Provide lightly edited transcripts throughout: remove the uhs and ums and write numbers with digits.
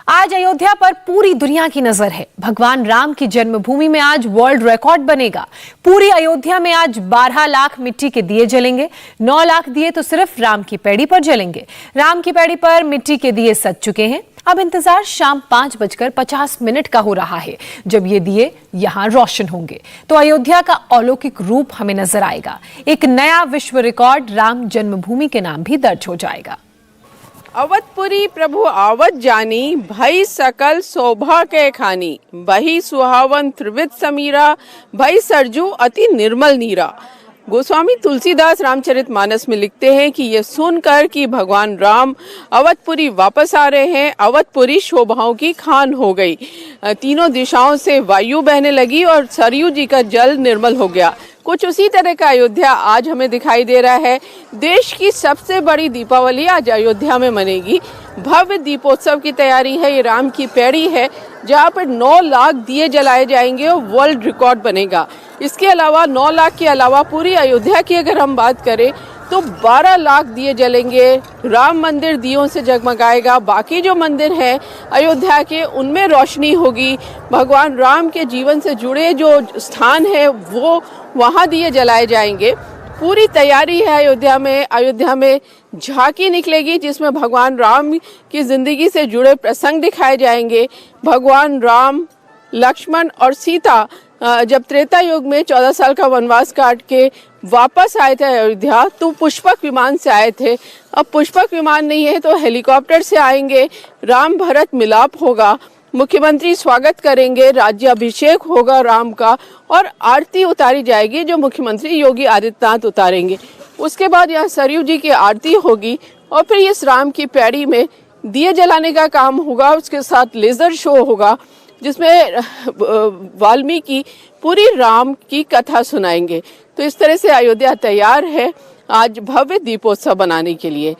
आज अयोध्या पर पूरी दुनिया की नजर है। भगवान राम की जन्मभूमि में आज वर्ल्ड रिकॉर्ड बनेगा। पूरी अयोध्या में आज 12 लाख मिट्टी के दिए जलेंगे। 9 लाख दिए तो सिर्फ राम की पैड़ी पर जलेंगे। राम की पैड़ी पर मिट्टी के दिए सज चुके हैं। अब इंतजार शाम 5:50 का हो रहा है, जब ये दिए यहां रोशन होंगे तो अयोध्या का अलौकिक रूप हमें नजर आएगा। एक नया विश्व रिकॉर्ड राम जन्मभूमि के नाम भी दर्ज हो जाएगा। अवधपुरी प्रभु आवत जानी, भई सकल शोभा के खानी। बही सुहावन त्रिविध समीरा, भई सरजू अति निर्मल नीरा। गोस्वामी तुलसीदास रामचरितमानस में लिखते हैं कि ये सुनकर कि भगवान राम अवधपुरी वापस आ रहे हैं, अवधपुरी शोभाओं की खान हो गई। तीनों दिशाओं से वायु बहने लगी और सरयू जी का जल निर्मल हो गया। कुछ उसी तरह का अयोध्या आज हमें दिखाई दे रहा है। देश की सबसे बड़ी दीपावली आज अयोध्या में मनेगी। भव्य दीपोत्सव की तैयारी है। ये राम की पैड़ी है जहाँ पर 9 लाख दिए जलाए जाएंगे और वर्ल्ड रिकॉर्ड बनेगा। इसके अलावा 9 लाख के अलावा पूरी अयोध्या की अगर हम बात करें तो 12 लाख दिए जलेंगे। राम मंदिर दियों से जगमगाएगा। बाकी जो मंदिर हैं अयोध्या के उनमें रोशनी होगी। भगवान राम के जीवन से जुड़े जो स्थान है वो वहाँ दिए जलाए जाएंगे। पूरी तैयारी है अयोध्या में। अयोध्या में झांकी निकलेगी जिसमें भगवान राम की जिंदगी से जुड़े प्रसंग दिखाए जाएंगे। भगवान राम, लक्ष्मण और सीता जब त्रेता युग में 14 साल का वनवास काट के वापस आए थे अयोध्या तो पुष्पक विमान से आए थे। अब पुष्पक विमान नहीं है तो हेलीकॉप्टर से आएंगे। राम भरत मिलाप होगा, मुख्यमंत्री स्वागत करेंगे, राज्याभिषेक होगा राम का और आरती उतारी जाएगी जो मुख्यमंत्री योगी आदित्यनाथ उतारेंगे। उसके बाद यहाँ सरयू जी की आरती होगी और फिर इस राम की पैड़ी में दिए जलाने का काम होगा। उसके साथ लेजर शो होगा जिसमें वाल्मीकि पूरी राम की कथा सुनाएंगे। तो इस तरह से अयोध्या तैयार है आज भव्य दीपोत्सव बनाने के लिए।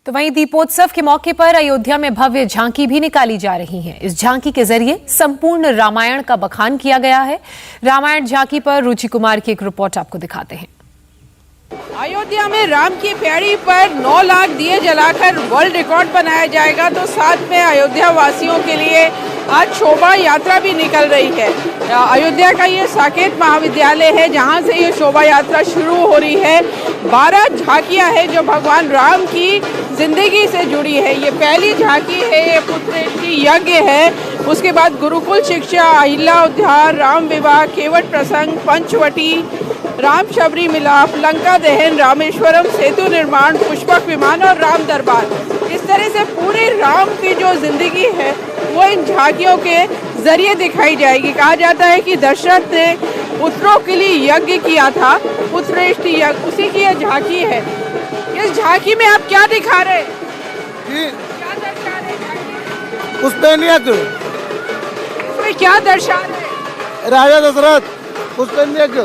तो वहीं दीपोत्सव के मौके पर अयोध्या में भव्य झांकी भी निकाली जा रही है। इस झांकी के जरिए संपूर्ण रामायण का बखान किया गया है। रामायण झांकी पर रुचि कुमार की एक रिपोर्ट आपको दिखाते हैं। अयोध्या में राम की पैड़ी पर 9 लाख दिए जलाकर वर्ल्ड रिकॉर्ड बनाया जाएगा। तो साथ में अयोध्या वासियों के लिए आज शोभा यात्रा भी निकल रही है। अयोध्या का ये साकेत महाविद्यालय है जहाँ से ये शोभा यात्रा शुरू हो रही है। 12 झांकियाँ हैं जो भगवान राम की जिंदगी से जुड़ी है। ये पहली झांकी है, ये पुत्रेष्टि यज्ञ है। उसके बाद गुरुकुल शिक्षा, अहिल्या उद्धार, राम विवाह, केवट प्रसंग, पंचवटी, राम शबरी मिलाप, लंका दहन, रामेश्वरम सेतु निर्माण, पुष्पक विमान और राम दरबार। इस तरह से पूरे राम की जो जिंदगी है वो इन झांकियों के जरिए दिखाई जाएगी। कहा जाता है कि दशरथ ने पुत्रों के लिए यज्ञ किया था, पुत्रेष्टि यज्ञ, उसी की यह झांकी है। इस झांकी में आप क्या दिखा रहे हैं? क्या दर्शा रहे? पुष्पन यज्ञ। इसमें क्या दर्शा रहे? राजा दशरथ पुष्पन यज्ञ।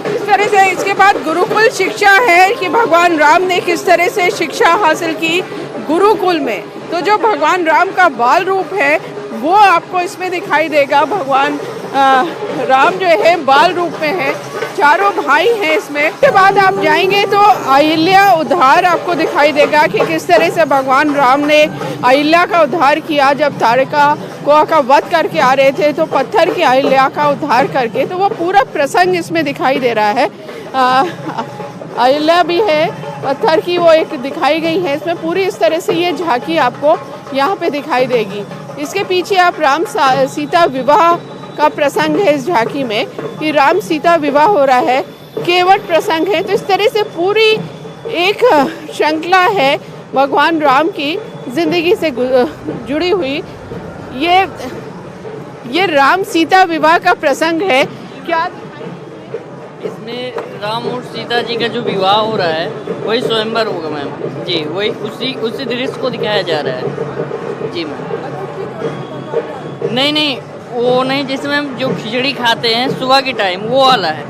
इस तरह से इसके बाद गुरुकुल शिक्षा है कि भगवान राम ने किस तरह से शिक्षा हासिल की गुरुकुल में। तो जो भगवान राम का बाल रूप है वो आपको इसमें दिखाई देगा। भगवान राम जो है बाल रूप में है। चारों भाई हैं इसमें। इसके बाद आप जाएंगे तो अहिल्या उद्धार आपको दिखाई देगा कि किस तरह से भगवान राम ने अहिल्या का उद्धार किया। जब तारिका का वध करके आ रहे थे तो पत्थर की अहिल्या का उद्धार करके, तो वो पूरा प्रसंग इसमें दिखाई दे रहा है। अहिल्या भी है पत्थर की, वो एक दिखाई गई है इसमें। पूरी इस तरह से ये झांकी आपको यहाँ पे दिखाई देगी। इसके पीछे आप राम सीता विवाह का प्रसंग है इस झांकी में कि राम सीता विवाह हो रहा है, केवट प्रसंग है। तो इस तरह से पूरी एक श्रृंखला है भगवान राम की जिंदगी से जुड़ी हुई। ये राम सीता विवाह का प्रसंग है। क्या इसमें राम और सीता जी का जो विवाह हो रहा है वही स्वयंवर होगा मैम जी। वही उसी दृश्य को दिखाया जा रहा है जी मैम। नहीं वो नहीं, जिसमें जो खिचड़ी खाते हैं सुबह के टाइम वो वाला है,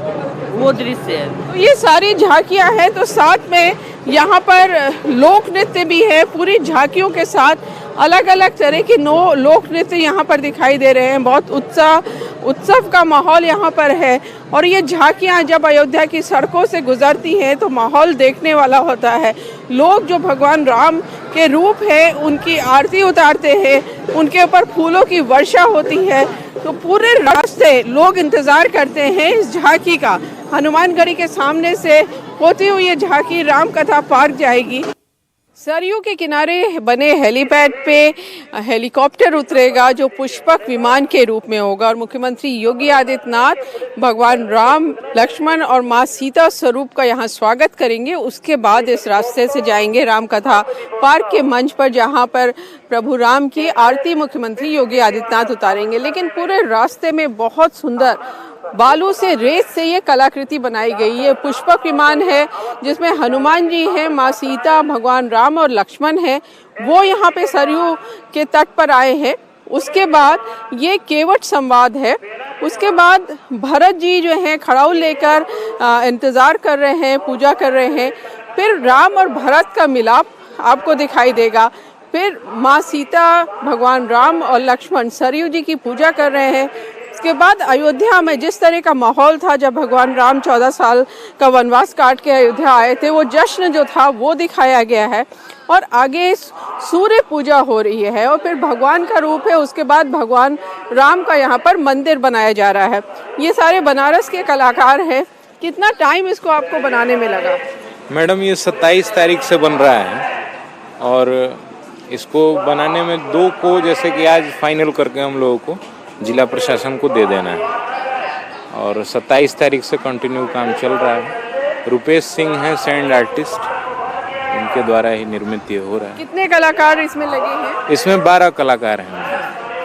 वो दृश्य है। तो ये सारी झांकियाँ हैं। तो साथ में यहाँ पर लोक नृत्य भी है। पूरी झांकियों के साथ अलग अलग तरह के लोक नृत्य यहाँ पर दिखाई दे रहे हैं। बहुत उत्साह उत्सव का माहौल यहाँ पर है। और ये झांकियाँ जब अयोध्या की सड़कों से गुजरती हैं तो माहौल देखने वाला होता है। लोग जो भगवान राम के रूप है उनकी आरती उतारते हैं, उनके ऊपर फूलों की वर्षा होती है, तो पूरे रास्ते लोग इंतज़ार करते हैं इस झांकी का। हनुमानगढ़ी के सामने से होती हुई ये झांकी रामकथा पार्क जाएगी। सरयू के किनारे बने हेलीपैड पे हेलीकॉप्टर उतरेगा जो पुष्पक विमान के रूप में होगा और मुख्यमंत्री योगी आदित्यनाथ भगवान राम, लक्ष्मण और मां सीता स्वरूप का यहाँ स्वागत करेंगे। उसके बाद इस रास्ते से जाएंगे रामकथा पार्क के मंच पर, जहाँ पर प्रभु राम की आरती मुख्यमंत्री योगी आदित्यनाथ उतारेंगे। लेकिन पूरे रास्ते में बहुत सुंदर बालू से, रेत से ये कलाकृति बनाई गई है। पुष्पक विमान है जिसमें हनुमान जी हैं, माँ सीता, भगवान राम और लक्ष्मण हैं, वो यहाँ पे सरयू के तट पर आए हैं। उसके बाद ये केवट संवाद है। उसके बाद भरत जी जो हैं खड़ाऊ लेकर इंतज़ार कर रहे हैं, पूजा कर रहे हैं। फिर राम और भरत का मिलाप आपको दिखाई देगा। फिर माँ सीता, भगवान राम और लक्ष्मण सरयू जी की पूजा कर रहे हैं। उसके बाद अयोध्या में जिस तरह का माहौल था जब भगवान राम 14 साल का वनवास काट के अयोध्या आए थे, वो जश्न जो था वो दिखाया गया है। और आगे सूर्य पूजा हो रही है और फिर भगवान का रूप है। उसके बाद भगवान राम का यहाँ पर मंदिर बनाया जा रहा है। ये सारे बनारस के कलाकार हैं। कितना टाइम इसको आपको बनाने में लगा? मैडम ये 27 तारीख से बन रहा है और इसको बनाने में 2 को जैसे कि आज फाइनल करके हम लोगों को जिला प्रशासन को दे देना है और 27 तारीख से कंटिन्यू काम चल रहा है। रुपेश सिंह हैं सैंड आर्टिस्ट, उनके द्वारा ही निर्मित ये हो रहा है। कितने कलाकार इसमें लगे हैं? इसमें 12 कलाकार हैं।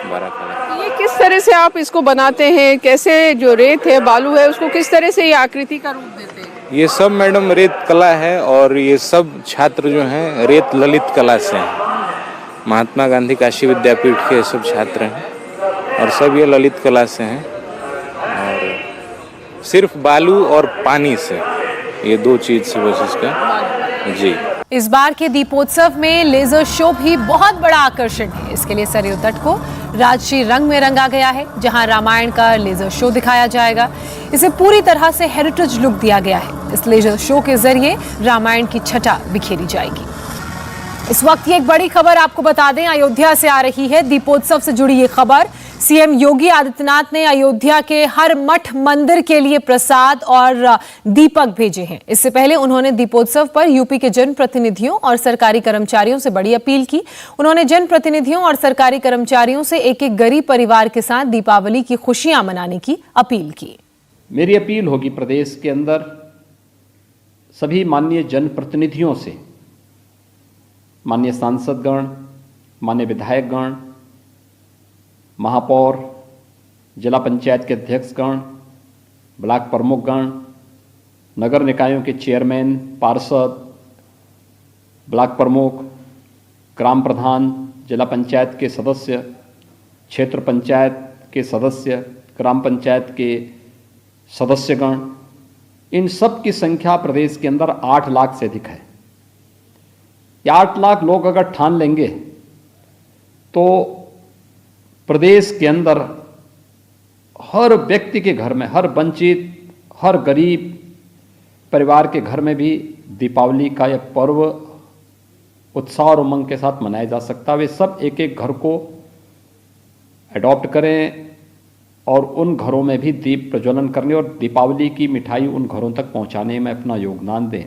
12 कलाकार। ये किस तरह से आप इसको बनाते हैं? कैसे जो रेत है, बालू है, उसको किस तरह से ये आकृति का रूप देते हैं? ये सब मैडम रेत कला है और ये सब छात्र जो हैं रेत ललित कला से हैं। महात्मा गांधी काशी विद्यापीठ के सब छात्र हैं और सब ये ललित कला से हैं और सिर्फ बालू और पानी से, ये 2 चीज से बस इसका। जी, इस बार के दीपोत्सव में लेजर शो भी बहुत बड़ा आकर्षण है। इसके लिए सरयू तट को राजश्री रंग में रंगा गया है, जहां रामायण का लेजर शो दिखाया जाएगा। इसे पूरी तरह से हेरिटेज लुक दिया गया है। इस लेजर शो के जरिए रामायण की छटा बिखेरी जाएगी। इस वक्त की एक बड़ी खबर आपको बता दें, अयोध्या से आ रही है। दीपोत्सव से जुड़ी ये खबर, सीएम योगी आदित्यनाथ ने अयोध्या के हर मठ मंदिर के लिए प्रसाद और दीपक भेजे हैं। इससे पहले उन्होंने दीपोत्सव पर यूपी के जनप्रतिनिधियों और सरकारी कर्मचारियों से बड़ी अपील की। उन्होंने जनप्रतिनिधियों और सरकारी कर्मचारियों से एक-एक गरीब परिवार के साथ दीपावली की खुशियां मनाने की अपील की। मेरी अपील होगी प्रदेश के अंदर सभी माननीय जनप्रतिनिधियों से, माननीय सांसदगण, माननीय विधायकगण, महापौर, जिला पंचायत के अध्यक्षगण, ब्लॉक प्रमुखगण, नगर निकायों के चेयरमैन, पार्षद, ब्लॉक प्रमुख, ग्राम प्रधान, जिला पंचायत के सदस्य, क्षेत्र पंचायत के सदस्य, ग्राम पंचायत के सदस्यगण, इन सब की संख्या प्रदेश के अंदर 8 लाख से अधिक है। ये 8 लाख लोग अगर ठान लेंगे तो प्रदेश के अंदर हर व्यक्ति के घर में, हर वंचित, हर गरीब परिवार के घर में भी दीपावली का यह पर्व उत्साह और उमंग के साथ मनाया जा सकता है। वे सब एक एक घर को अडॉप्ट करें और उन घरों में भी दीप प्रज्वलन करने और दीपावली की मिठाई उन घरों तक पहुंचाने में अपना योगदान दें।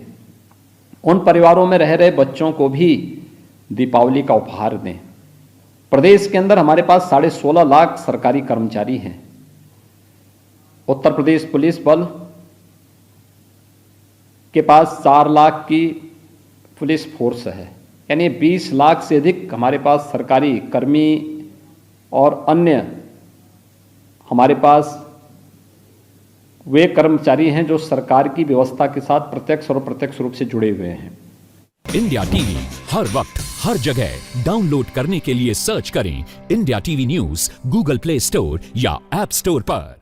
उन परिवारों में रह रहे बच्चों को भी दीपावली का उपहार दें। प्रदेश के अंदर हमारे पास 16.5 लाख सरकारी कर्मचारी हैं। उत्तर प्रदेश पुलिस बल के पास 4 लाख की पुलिस फोर्स है, यानी 20 लाख से अधिक हमारे पास सरकारी कर्मी और अन्य हमारे पास वे कर्मचारी हैं जो सरकार की व्यवस्था के साथ प्रत्यक्ष और अप्रत्यक्ष रूप से जुड़े हुए हैं। इंडिया टीवी हर वक्त हर जगह डाउनलोड करने के लिए सर्च करें India TV news Google play store या ऐप स्टोर पर।